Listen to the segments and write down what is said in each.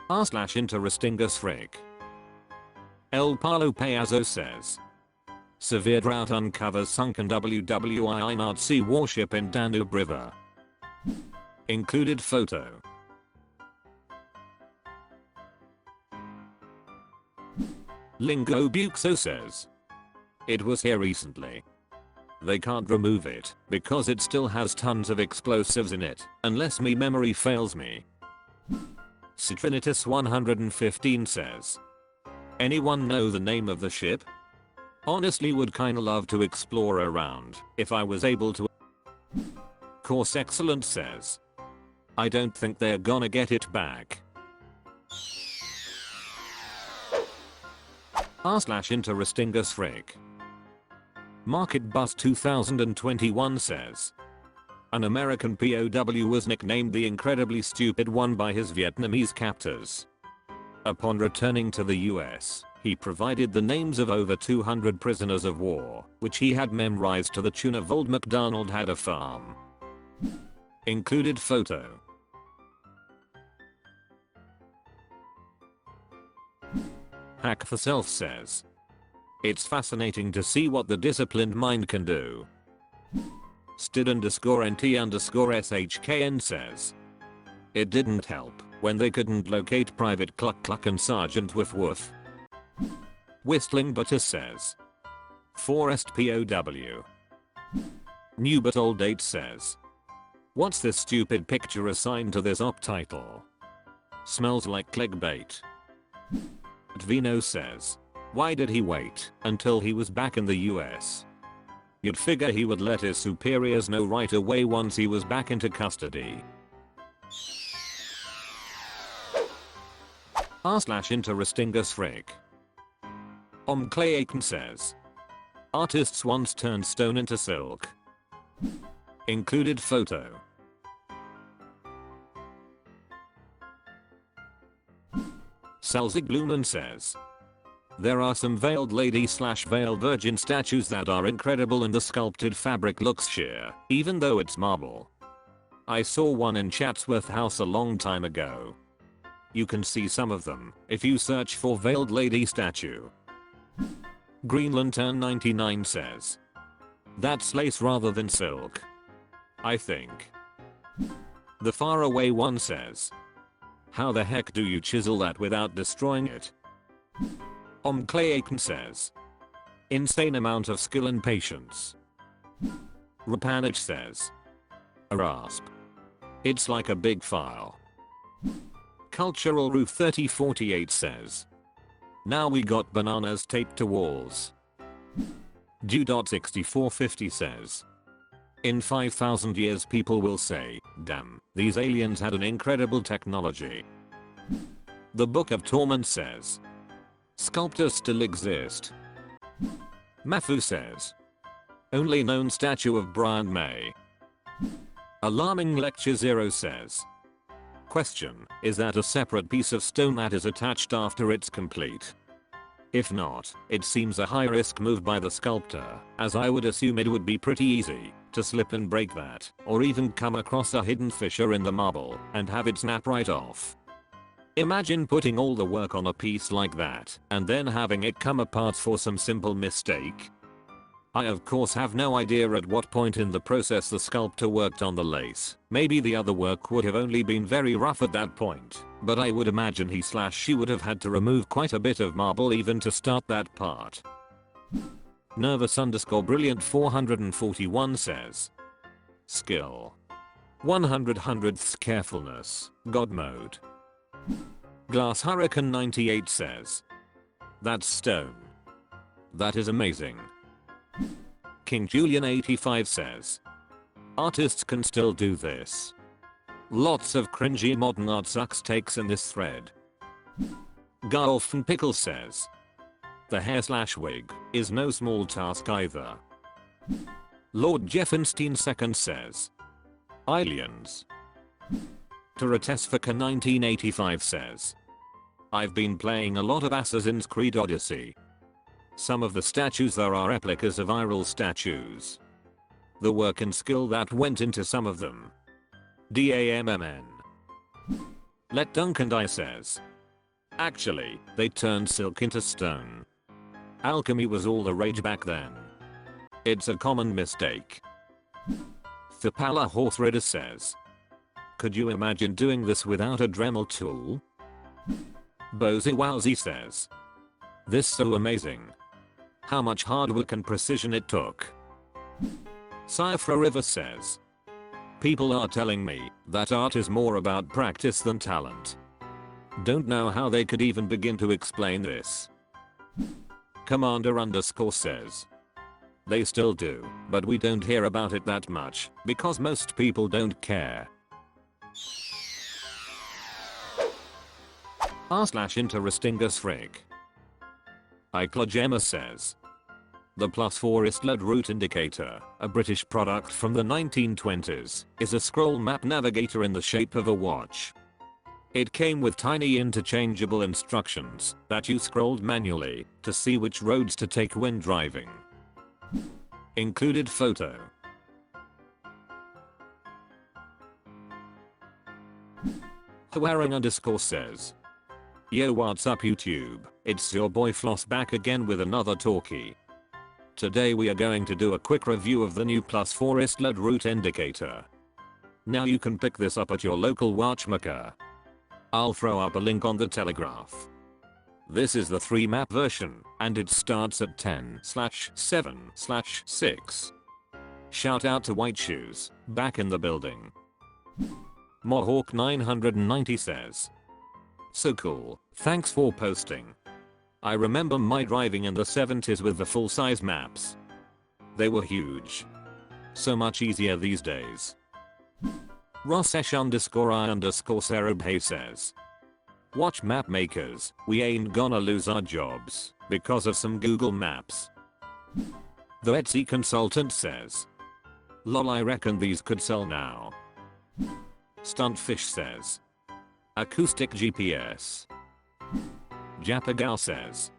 r/interestingas frick. El Palo Payaso says. Severe drought uncovers sunken WWII Nazi warship in Danube River. Included photo. Lingo Buxo says. It was here recently. They can't remove it because it still has tons of explosives in it, unless me memory fails me. Citrinitus 115 says. Anyone know the name of the ship? Honestly would kinda love to explore around if I was able to. Course Excellent says. I don't think they're gonna get it back. r/interestingas frick. Market Bus 2021 says. An American POW was nicknamed the Incredibly Stupid One by his Vietnamese captors. Upon returning to the US, he provided the names of over 200 prisoners of war, which he had memorized to the tune of Old MacDonald Had a Farm. Included photo. Hack for Self says. It's fascinating to see what the disciplined mind can do. Stid_NT_SHKN says. It didn't help when they couldn't locate Private Cluck Cluck and Sergeant Woof Woof. Whistling Butter says. Forest POW. New but old date says. What's this stupid picture assigned to this op title? Smells like clickbait. Vino says. Why did he wait until he was back in the US? You'd figure he would let his superiors know right away once he was back into custody. r/interestingas frick. Clayton says. Artists once turned stone into silk. Included photo. Salzig says. There are some veiled lady/veiled virgin statues that are incredible and the sculpted fabric looks sheer, even though it's marble. I saw one in Chatsworth House a long time ago. You can see some of them if you search for veiled lady statue. Green Lantern 99 says. That's lace rather than silk. I think. The Faraway One says. How the heck do you chisel that without destroying it? Clayton says. Insane amount of skill and patience. Rapanich says. A rasp. It's like a big file. Cultural Roof 3048 says. Now we got bananas taped to walls. Dew.6450 says. In 5,000 years people will say, damn, these aliens had an incredible technology. The Book of Torment says. Sculptors still exist. Mafu says. Only known statue of Brian May. Alarming Lecture 0 says. Question, is that a separate piece of stone that is attached after it's complete? If not, it seems a high risk move by the sculptor, as I would assume it would be pretty easy to slip and break that, or even come across a hidden fissure in the marble and have it snap right off. Imagine putting all the work on a piece like that and then having it come apart for some simple mistake. I of course have no idea at what point in the process the sculptor worked on the lace. Maybe the other work would have only been very rough at that point, but I would imagine he/she would have had to remove quite a bit of marble even to start that part. Nervous_brilliant 441 says. Skill. 100/100ths carefulness, God mode. Glass Hurricane 98 says. That's stone. That is amazing. King Julian 85 says. Artists can still do this. Lots of cringy modern art sucks takes in this thread. Golf and Pickle says. The hair/wig is no small task either. Lord Jeffenstein II says. Aliens. Taratesfika 1985 says. I've been playing a lot of Assassin's Creed Odyssey. Some of the statues there are replicas of Iril statues. The work and skill that went into some of them. DAMMN. Let Duncan Die says. Actually, they turned silk into stone. Alchemy was all the rage back then. It's a common mistake. Thapala Horse Rider says, could you imagine doing this without a Dremel tool? Bozy Wowzy says, this so amazing. How much hard work and precision it took. Cypher River says, people are telling me that art is more about practice than talent. Don't know how they could even begin to explain this. Commander_ says, they still do, but we don't hear about it that much because most people don't care. r/interestingas frig. Iclogema says, the +4 Wristlet route indicator, a British product from the 1920s, is a scroll map navigator in the shape of a watch. It came with tiny interchangeable instructions that you scrolled manually to see which roads to take when driving. Included photo. Hwaring_ says, yo, what's up YouTube, it's your boy Floss back again with another talkie. Today we are going to do a quick review of the new +4 Wristlet route indicator. Now you can pick this up at your local watchmaker. I'll throw up a link on the Telegraph. This is the 3 map version, and it starts at 10/7/6. Shout out to White Shoes, back in the building. Mohawk 990 says, so cool, thanks for posting. I remember my driving in the 70s with the full-size maps. They were huge. So much easier these days. Rossesh_I_Serubhe says, watch map makers, we ain't gonna lose our jobs because of some Google Maps. The Etsy consultant says, lol, I reckon these could sell now. Stuntfish says, acoustic GPS. Japagal says,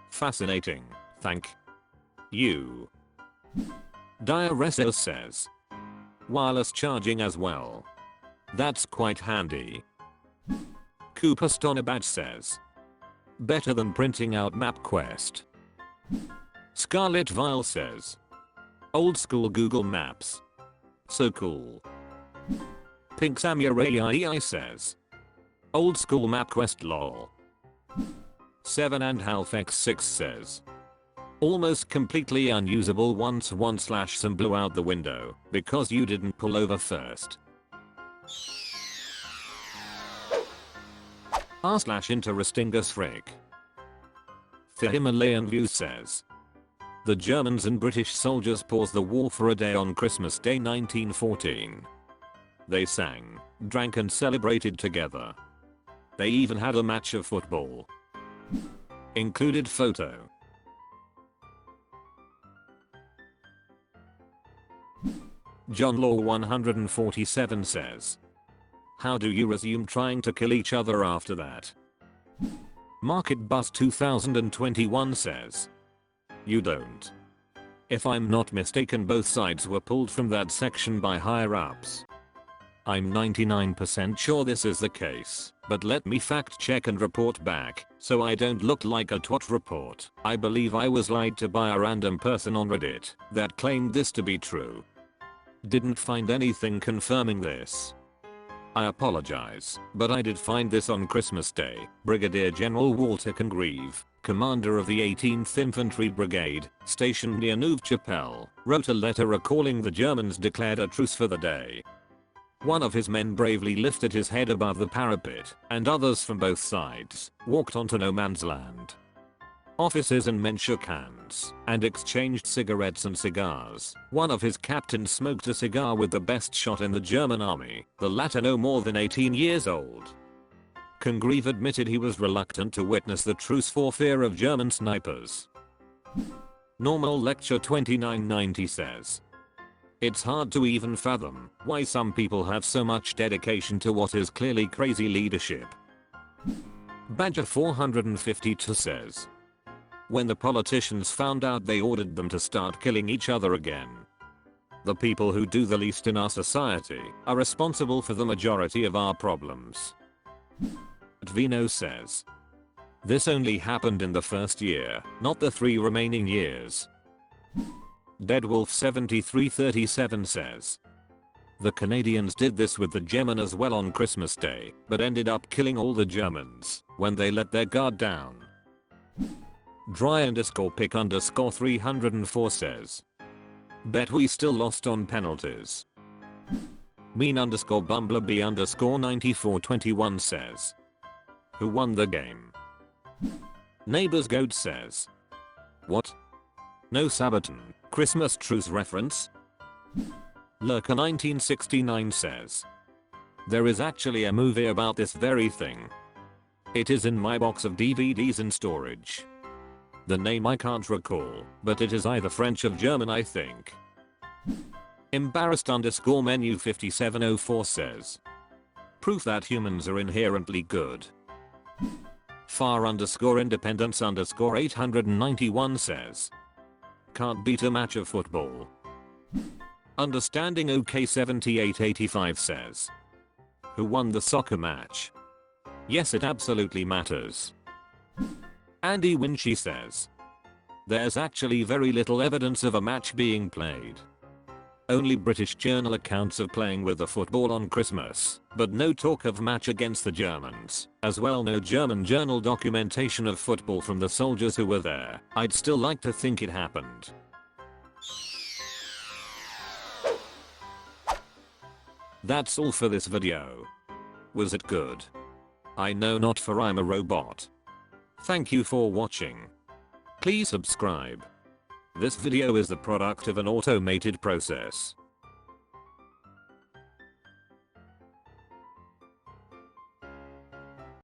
fascinating, thank you. Diareso says, wireless charging as well. That's quite handy. Cooper Stonabat says, better than printing out MapQuest. Scarlet Vile says, old school Google Maps. So cool. Pink Samurai says, old school MapQuest lol. 7.5x6 says, almost completely unusable once 1/some blew out the window because you didn't pull over first. r/interestingas frig. The Himalayan View says, the Germans and British soldiers paused the war for a day on Christmas Day 1914. They sang, drank and celebrated together. They even had a match of football. Included photo. John Law 147 says, how do you resume trying to kill each other after that? Market Bus 2021 says, you don't. If I'm not mistaken, both sides were pulled from that section by higher ups. I'm 99% sure this is the case, but let me fact check and report back, so I don't look like a twat report. I believe I was lied to by a random person on Reddit that claimed this to be true. Didn't find anything confirming this. I apologize, but I did find this on Christmas Day. Brigadier General Walter Congreve, commander of the 18th Infantry Brigade, stationed near Neuve-Chapelle, wrote a letter recalling the Germans declared a truce for the day. One of his men bravely lifted his head above the parapet, and others from both sides walked onto no man's land. Officers and men shook hands and exchanged cigarettes and cigars. One of his captains smoked a cigar with the best shot in the German army, the latter no more than 18 years old. Congreve admitted he was reluctant to witness the truce for fear of German snipers. Normal Lecture 2990 says, it's hard to even fathom why some people have so much dedication to what is clearly crazy leadership. Badger 452 says, when the politicians found out, they ordered them to start killing each other again. The people who do the least in our society are responsible for the majority of our problems. Vino says, This only happened in the first year, not the 3 remaining years. Deadwolf7337 says, the Canadians did this with the German as well on Christmas Day, but ended up killing all the Germans when they let their guard down. Dry_pick_304 says, bet we still lost on penalties. Mean_bumblebee_9421 says, who won the game? Neighbors Goat says, what? No Sabaton, Christmas truce reference? Lurker 1969 says, there is actually a movie about this very thing. It is in my box of DVDs in storage. The name I can't recall, but it is either French or German I think. Embarrassed_menu 5704 says, proof that humans are inherently good. Far_independence_891 says, can't beat a match of football. Understanding OK 7885 says, who won the soccer match? Yes, it absolutely matters. Andy Winchy says, there's actually very little evidence of a match being played. Only British journal accounts of playing with the football on Christmas, but no talk of match against the Germans. As well, no German journal documentation of football from the soldiers who were there. I'd still like to think it happened. That's all for this video. Was it good? I know not, for I'm a robot. Thank you for watching. Please subscribe. This video is the product of an automated process.